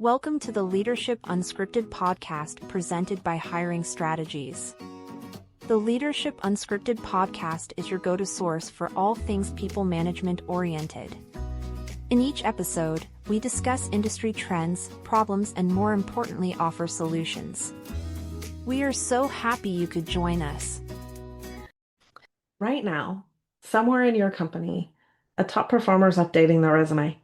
Welcome to the Leadership Unscripted podcast presented by Hiring Strategies. The Leadership Unscripted podcast is your go-to source for all things people management oriented. In each episode, we discuss industry trends, problems, and more importantly, offer solutions. We are so happy you could join us. Right now, somewhere in your company, a top performer is updating their resume.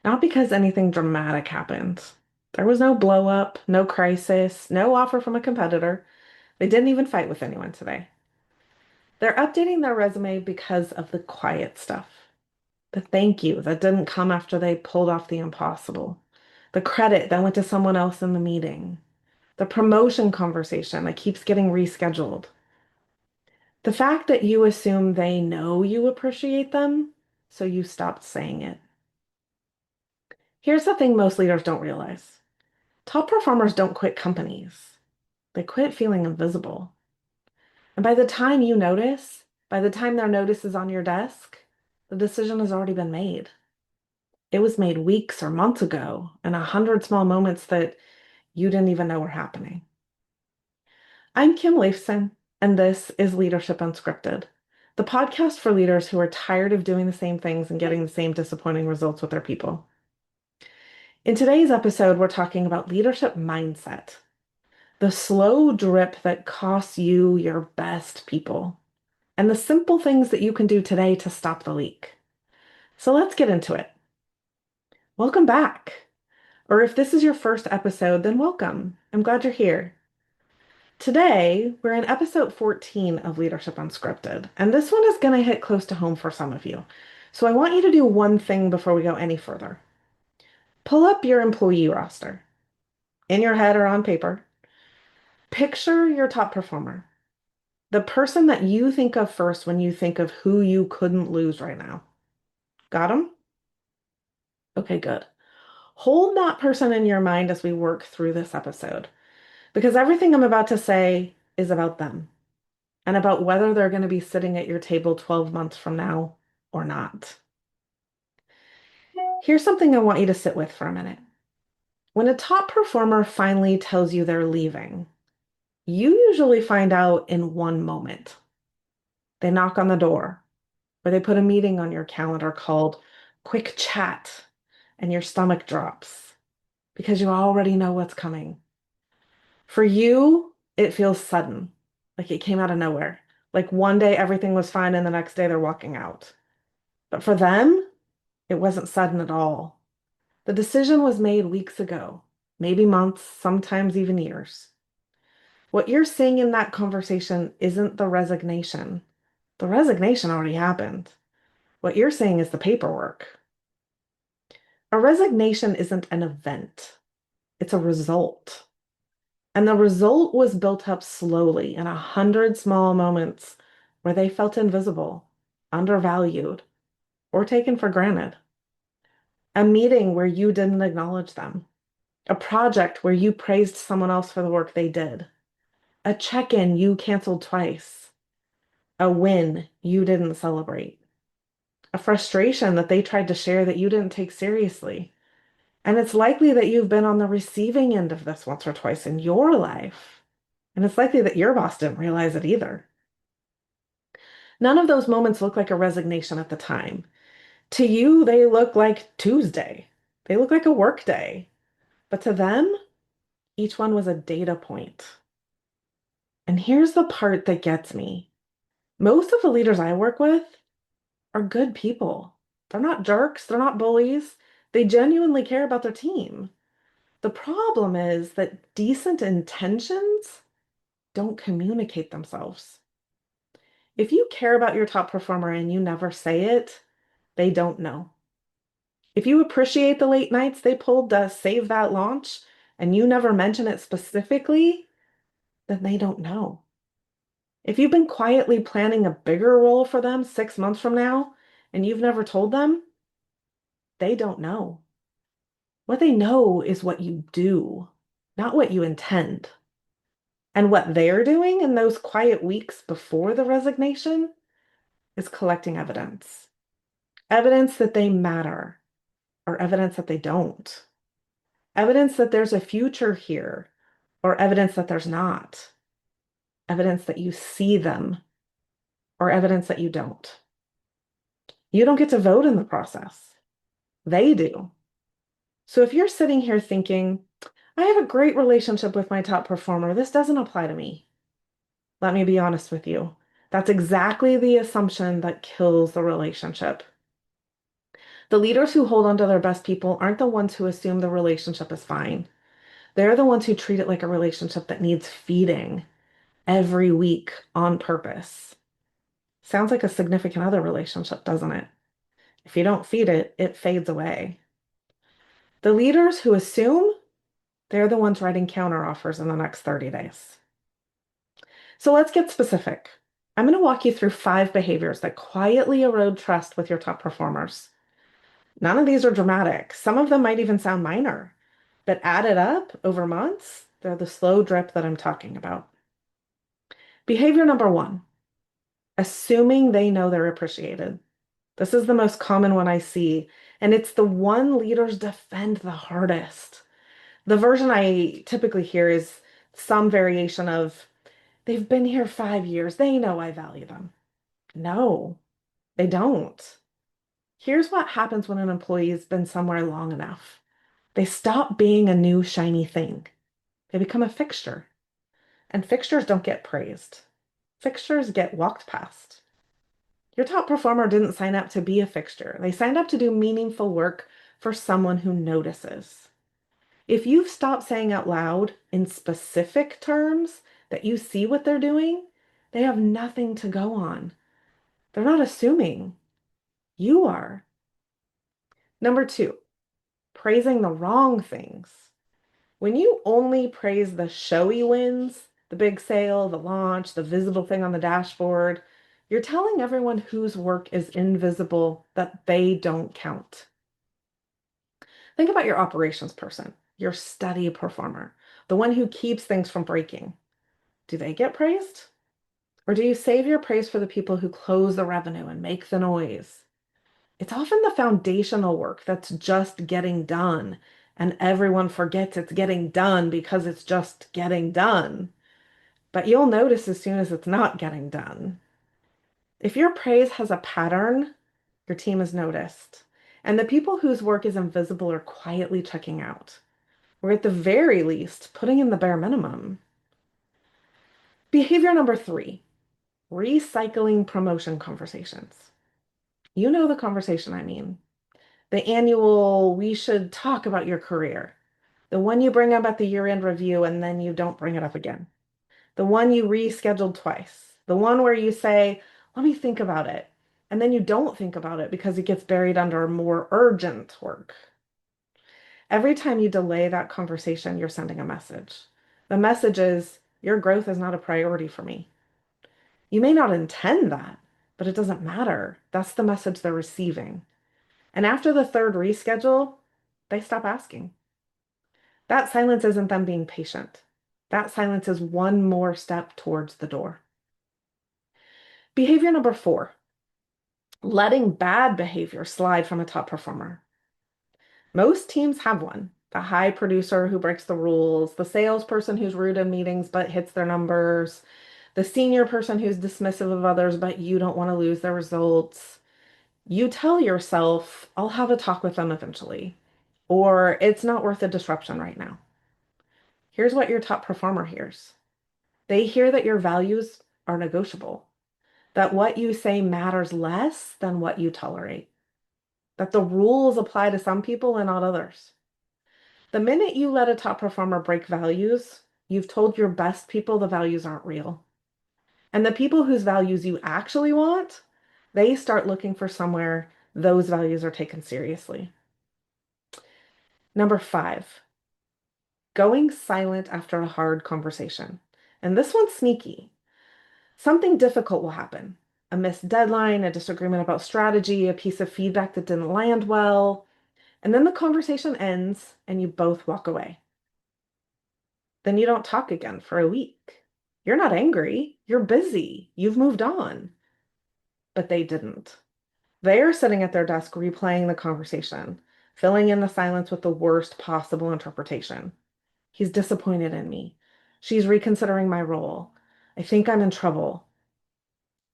Not because anything dramatic happened. There was no blow up, no crisis, no offer from a competitor. They didn't even fight with anyone today. They're updating their resume because of the quiet stuff. The thank you that didn't come after they pulled off the impossible. The credit that went to someone else in the meeting. The promotion conversation that keeps getting rescheduled. The fact that you assume they know you appreciate them, so you stopped saying it. Here's the thing most leaders don't realize. Top performers don't quit companies. They quit feeling invisible. And by the time you notice, by the time their notice is on your desk, the decision has already been made. It was made weeks or months ago in 100 small moments that you didn't even know were happening. I'm Kim Leifson, and this is Leadership Unscripted, the podcast for leaders who are tired of doing the same things and getting the same disappointing results with their people. In today's episode, we're talking about leadership mindset, the slow drip that costs you your best people, and the simple things that you can do today to stop the leak. So let's get into it. Welcome back. Or if this is your first episode, then welcome. I'm glad you're here. Today, we're in episode 14 of Leadership Unscripted, and this one is going to hit close to home for some of you. So I want you to do one thing before we go any further. Pull up your employee roster, in your head or on paper. Picture your top performer, the person that you think of first when you think of who you couldn't lose right now. Got them? Okay, good. Hold that person in your mind as we work through this episode, because everything I'm about to say is about them and about whether they're going to be sitting at your table 12 months from now or not. Here's something I want you to sit with for a minute. When a top performer finally tells you they're leaving, you usually find out in one moment. They knock on the door, or they put a meeting on your calendar called Quick Chat, and your stomach drops because you already know what's coming. For you, it feels sudden, like it came out of nowhere. Like one day everything was fine and the next day they're walking out. But for them, it wasn't sudden at all. The decision was made weeks ago, maybe months, sometimes even years. What you're seeing in that conversation isn't the resignation. The resignation already happened. What you're seeing is the paperwork. A resignation isn't an event, it's a result. And the result was built up slowly in 100 small moments where they felt invisible, undervalued, or taken for granted. A meeting where you didn't acknowledge them. A project where you praised someone else for the work they did. A check-in you canceled twice. A win you didn't celebrate. A frustration that they tried to share that you didn't take seriously. And it's likely that you've been on the receiving end of this once or twice in your life. And it's likely that your boss didn't realize it either. None of those moments look like a resignation at the time. To you, they look like Tuesday. They look like a work day. But to them, each one was a data point. And here's the part that gets me. Most of the leaders I work with are good people. They're not jerks. They're not bullies. They genuinely care about their team. The problem is that decent intentions don't communicate themselves. If you care about your top performer and you never say it, they don't know. If you appreciate the late nights they pulled to save that launch and you never mention it specifically, then they don't know. If you've been quietly planning a bigger role for them 6 months from now and you've never told them, they don't know. What they know is what you do, not what you intend. And what they're doing in those quiet weeks before the resignation is collecting evidence. Evidence that they matter or evidence that they don't. evidence that there's a future here, or evidence that there's not, evidence that you see them, or evidence that you don't. You don't get to vote in the process. They do. So if you're sitting here thinking, I have a great relationship with my top performer, this doesn't apply to me. Let me be honest with you. That's exactly the assumption that kills the relationship. The leaders who hold on to their best people aren't the ones who assume the relationship is fine. They're the ones who treat it like a relationship that needs feeding every week on purpose. Sounds like a significant other relationship, doesn't it? If you don't feed it, it fades away. The leaders who assume, they're the ones writing counteroffers in the next 30 days. So let's get specific. I'm going to walk you through 5 behaviors that quietly erode trust with your top performers. None of these are dramatic. Some of them might even sound minor, but added up over months, they're the slow drip that I'm talking about. Behavior number 1, assuming they know they're appreciated. This is the most common one I see, and it's the one leaders defend the hardest. The version I typically hear is some variation of, they've been here 5 years, they know I value them. No, they don't. Here's what happens when an employee has been somewhere long enough. They stop being a new shiny thing. They become a fixture. And fixtures don't get praised. Fixtures get walked past. Your top performer didn't sign up to be a fixture. They signed up to do meaningful work for someone who notices. If you've stopped saying out loud in specific terms that you see what they're doing, they have nothing to go on. They're not assuming. You are. Number 2, praising the wrong things. When you only praise the showy wins, the big sale, the launch, the visible thing on the dashboard, you're telling everyone whose work is invisible that they don't count. Think about your operations person, your steady performer, the one who keeps things from breaking. Do they get praised? Or do you save your praise for the people who close the revenue and make the noise? It's often the foundational work that's just getting done, and everyone forgets it's getting done because it's just getting done. But you'll notice as soon as it's not getting done. If your praise has a pattern, your team is noticed. And the people whose work is invisible are quietly checking out, or at the very least, putting in the bare minimum. Behavior number 3, recycling promotion conversations. You know the conversation I mean. The annual, we should talk about your career. The one you bring up at the year-end review and then you don't bring it up again. The one you rescheduled twice. The one where you say, let me think about it. And then you don't think about it because it gets buried under more urgent work. Every time you delay that conversation, you're sending a message. The message is, your growth is not a priority for me. You may not intend that, but it doesn't matter. That's the message they're receiving. And after the 3rd reschedule, they stop asking. That silence isn't them being patient. That silence is one more step towards the door. Behavior number 4, letting bad behavior slide from a top performer. Most teams have one. The high producer who breaks the rules, the salesperson who's rude in meetings but hits their numbers, the senior person who's dismissive of others but you don't want to lose their results. You tell yourself, I'll have a talk with them eventually, or it's not worth the disruption right now. Here's what your top performer hears. They hear that your values are negotiable, that what you say matters less than what you tolerate, that the rules apply to some people and not others. The minute you let a top performer break values, you've told your best people the values aren't real. And the people whose values you actually want, they start looking for somewhere those values are taken seriously. Number 5, going silent after a hard conversation. And this one's sneaky. Something difficult will happen. A missed deadline, a disagreement about strategy, a piece of feedback that didn't land well. And then the conversation ends and you both walk away. Then you don't talk again for a week. You're not angry. You're busy. You've moved on. But they didn't. They're sitting at their desk replaying the conversation, filling in the silence with the worst possible interpretation. He's disappointed in me. She's reconsidering my role. I think I'm in trouble.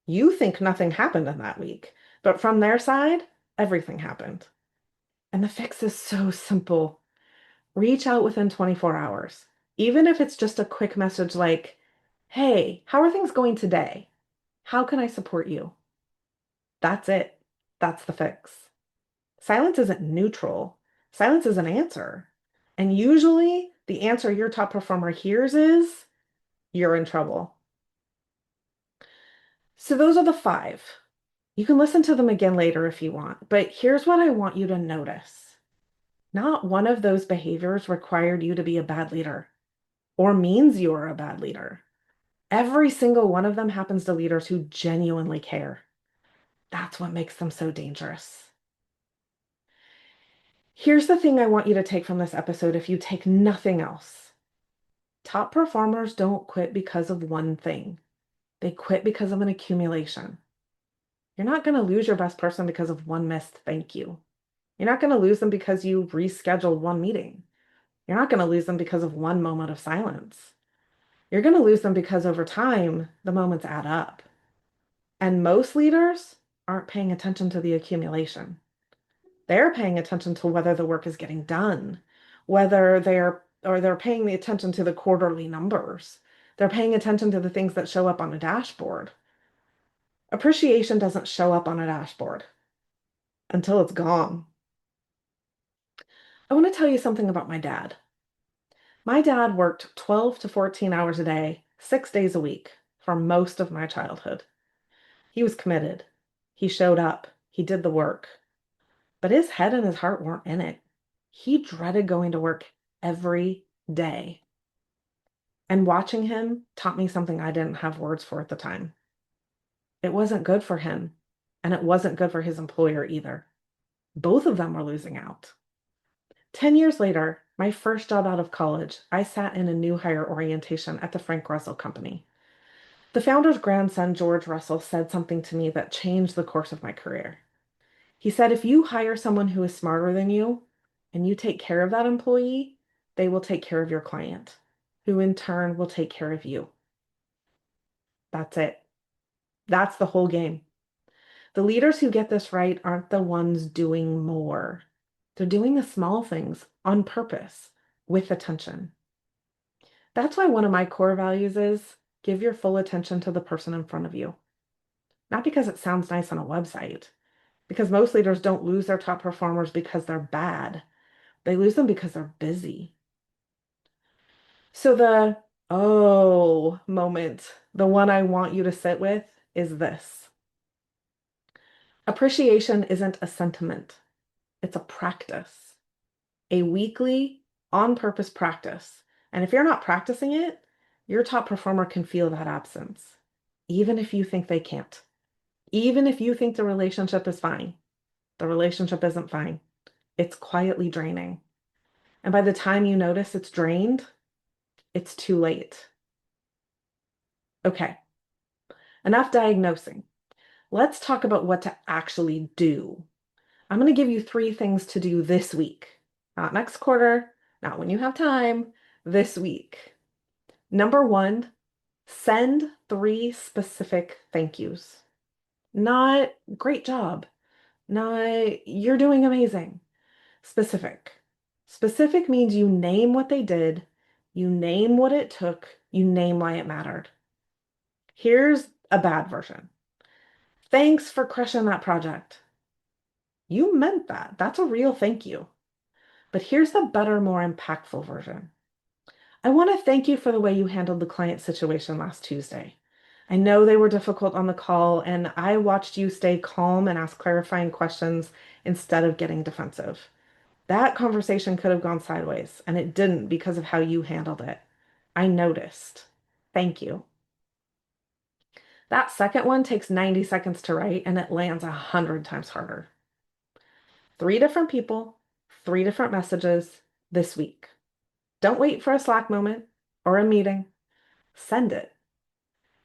You think nothing happened in that week, but from their side, everything happened. And the fix is so simple. Reach out within 24 hours. Even if it's just a quick message like, hey, how are things going today? How can I support you? That's it. That's the fix. Silence isn't neutral. Silence is an answer. And usually the answer your top performer hears is, you're in trouble. So those are the five. You can listen to them again later if you want, but here's what I want you to notice. Not one of those behaviors required you to be a bad leader or means you are a bad leader. Every single one of them happens to leaders who genuinely care. That's what makes them so dangerous. Here's the thing I want you to take from this episode if you take nothing else. Top performers don't quit because of one thing. They quit because of an accumulation. You're not going to lose your best person because of one missed thank you. You're not going to lose them because you rescheduled one meeting. You're not going to lose them because of one moment of silence. You're going to lose them because over time, the moments add up. And most leaders aren't paying attention to the accumulation. They're paying attention to whether the work is getting done, whether they're paying the attention to the quarterly numbers. They're paying attention to the things that show up on a dashboard. Appreciation doesn't show up on a dashboard until it's gone. I want to tell you something about my dad. My dad worked 12 to 14 hours a day, 6 days a week for most of my childhood. He was committed. He showed up. He did the work. But his head and his heart weren't in it. He dreaded going to work every day. And watching him taught me something I didn't have words for at the time. It wasn't good for him, and it wasn't good for his employer either. Both of them were losing out. 10 years later, my first job out of college, I sat in a new hire orientation at the Frank Russell Company. The founder's grandson, George Russell, said something to me that changed the course of my career. He said, if you hire someone who is smarter than you and you take care of that employee, they will take care of your client, who in turn will take care of you. That's it. That's the whole game. The leaders who get this right aren't the ones doing more. They're doing the small things on purpose with attention. That's why one of my core values is give your full attention to the person in front of you. Not because it sounds nice on a website, because most leaders don't lose their top performers because they're bad. They lose them because they're busy. So the oh moment, the one I want you to sit with is this. Appreciation isn't a sentiment. It's a practice, a weekly, on-purpose practice. And if you're not practicing it, your top performer can feel that absence, even if you think they can't. Even if you think the relationship is fine, the relationship isn't fine. It's quietly draining. And by the time you notice it's drained, it's too late. Okay, enough diagnosing. Let's talk about what to actually do. I'm going to give you 3 things to do this week, not next quarter, not when you have time, this week. Number 1, send 3 specific thank yous. Not great job, not you're doing amazing. Specific. Specific means you name what they did, you name what it took, you name why it mattered. Here's a bad version. Thanks for crushing that project. You meant that. That's a real thank you. But here's the better, more impactful version. I want to thank you for the way you handled the client situation last Tuesday. I know they were difficult on the call, and I watched you stay calm and ask clarifying questions instead of getting defensive. That conversation could have gone sideways, and it didn't because of how you handled it. I noticed. Thank you. That second one takes 90 seconds to write, and it lands 100 times harder. 3 different people, 3 different messages this week. Don't wait for a Slack moment or a meeting. Send it.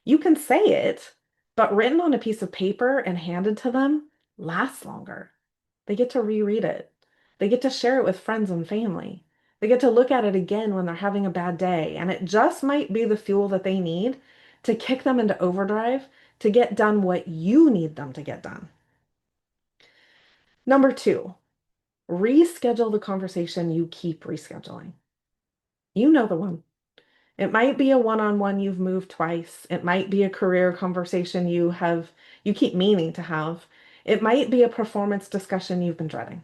You can say it, but written on a piece of paper and handed to them lasts longer. They get to reread it. They get to share it with friends and family. They get to look at it again when they're having a bad day, and it just might be the fuel that they need to kick them into overdrive to get done what you need them to get done. Number two, reschedule the conversation you keep rescheduling. You know the one. It might be a one-on-one you've moved twice. It might be a career conversation you keep meaning to have. It might be a performance discussion you've been dreading.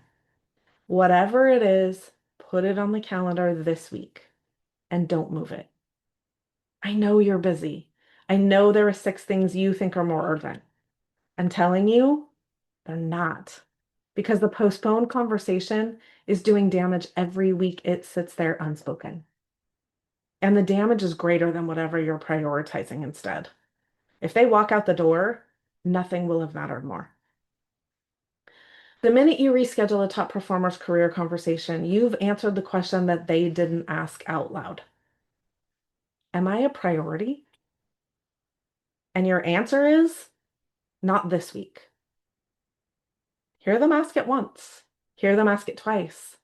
Whatever it is, put it on the calendar this week and don't move it. I know you're busy. I know there are 6 things you think are more urgent. I'm telling you, they're not. Because the postponed conversation is doing damage every week it sits there unspoken. And the damage is greater than whatever you're prioritizing instead. If they walk out the door, nothing will have mattered more. The minute you reschedule a top performer's career conversation, you've answered the question that they didn't ask out loud. Am I a priority? And your answer is not this week. Hear them ask it once. Hear them ask it twice.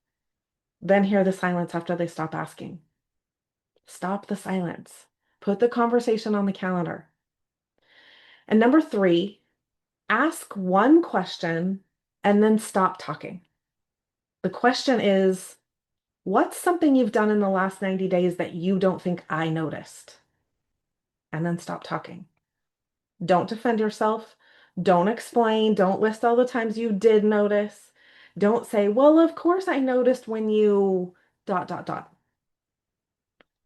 Then hear the silence after they stop asking. Stop the silence. Put the conversation on the calendar. And number 3, ask one question and then stop talking. The question is, what's something you've done in the last 90 days that you don't think I noticed? And then stop talking. Don't defend yourself. Don't explain. Don't list all the times you did notice. Don't say, well, of course I noticed when you ...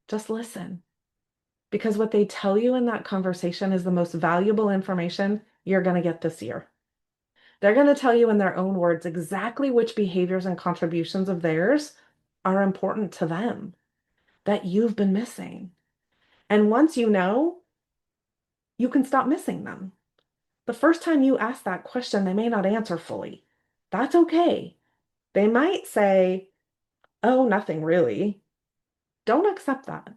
Just listen. Because what they tell you in that conversation is the most valuable information you're going to get this year. They're going to tell you in their own words exactly which behaviors and contributions of theirs are important to them that you've been missing. And once you know, you can stop missing them. The first time you ask that question, they may not answer fully. That's okay. They might say, oh, nothing really. Don't accept that.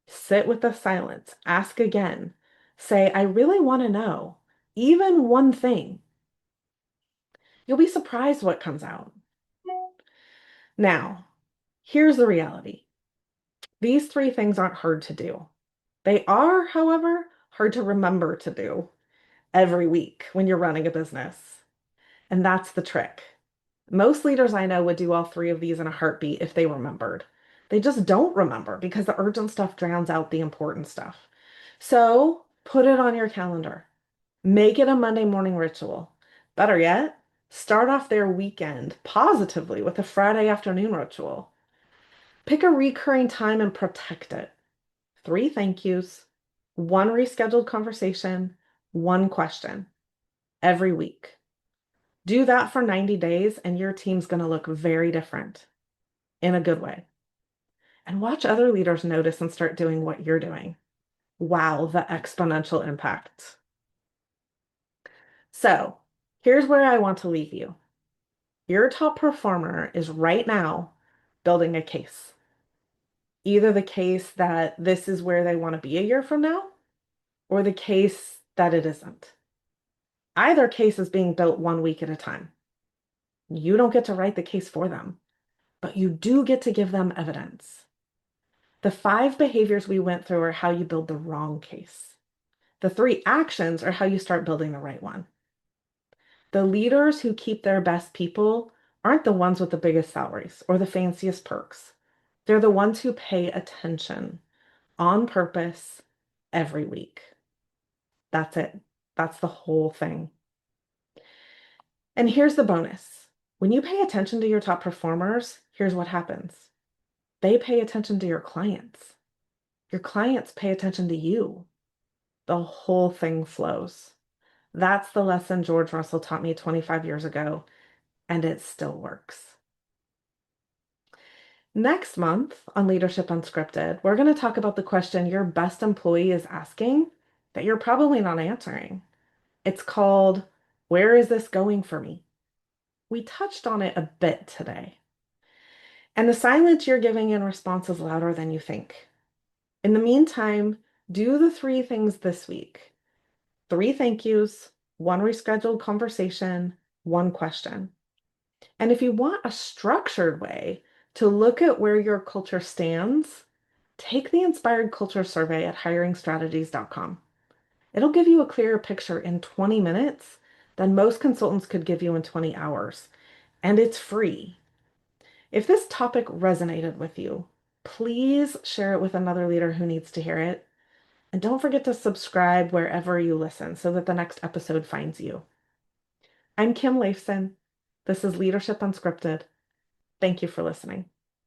Sit with the silence. Ask again. Say, I really want to know, even one thing. You'll be surprised what comes out. Now, here's the reality. These 3 things aren't hard to do. They are, however, hard to remember to do every week when you're running a business. And that's the trick. Most leaders I know would do all 3 of these in a heartbeat if they remembered. They just don't remember because the urgent stuff drowns out the important stuff. So put it on your calendar. Make it a Monday morning ritual. Better yet, start off their weekend positively with a Friday afternoon ritual. Pick a recurring time and protect it. 3 thank yous, 1 rescheduled conversation, 1 question every week. Do that for 90 days and your team's going to look very different in a good way. And watch other leaders notice and start doing what you're doing. Wow, the exponential impact. So here's where I want to leave you. Your top performer is right now building a case. Either the case that this is where they want to be a year from now, or the case that it isn't. Either case is being built 1 week at a time. You don't get to write the case for them, but you do get to give them evidence. The 5 behaviors we went through are how you build the wrong case. The 3 actions are how you start building the right one. The leaders who keep their best people aren't the ones with the biggest salaries or the fanciest perks. They're the ones who pay attention on purpose every week. That's it. That's the whole thing. And here's the bonus. When you pay attention to your top performers, here's what happens. They pay attention to your clients. Your clients pay attention to you. The whole thing flows. That's the lesson George Russell taught me 25 years ago, and it still works. Next month on Leadership Unscripted, we're going to talk about the question your best employee is asking that you're probably not answering. It's called, where is this going for me? We touched on it a bit today. And the silence you're giving in response is louder than you think. In the meantime, do the 3 things this week. 3 thank yous, 1 rescheduled conversation, 1 question. And if you want a structured way to look at where your culture stands, take the Inspired Culture Survey at hiringstrategies.com. It'll give you a clearer picture in 20 minutes than most consultants could give you in 20 hours. And it's free. If this topic resonated with you, please share it with another leader who needs to hear it. And don't forget to subscribe wherever you listen so that the next episode finds you. I'm Kim Leifson. This is Leadership Unscripted. Thank you for listening.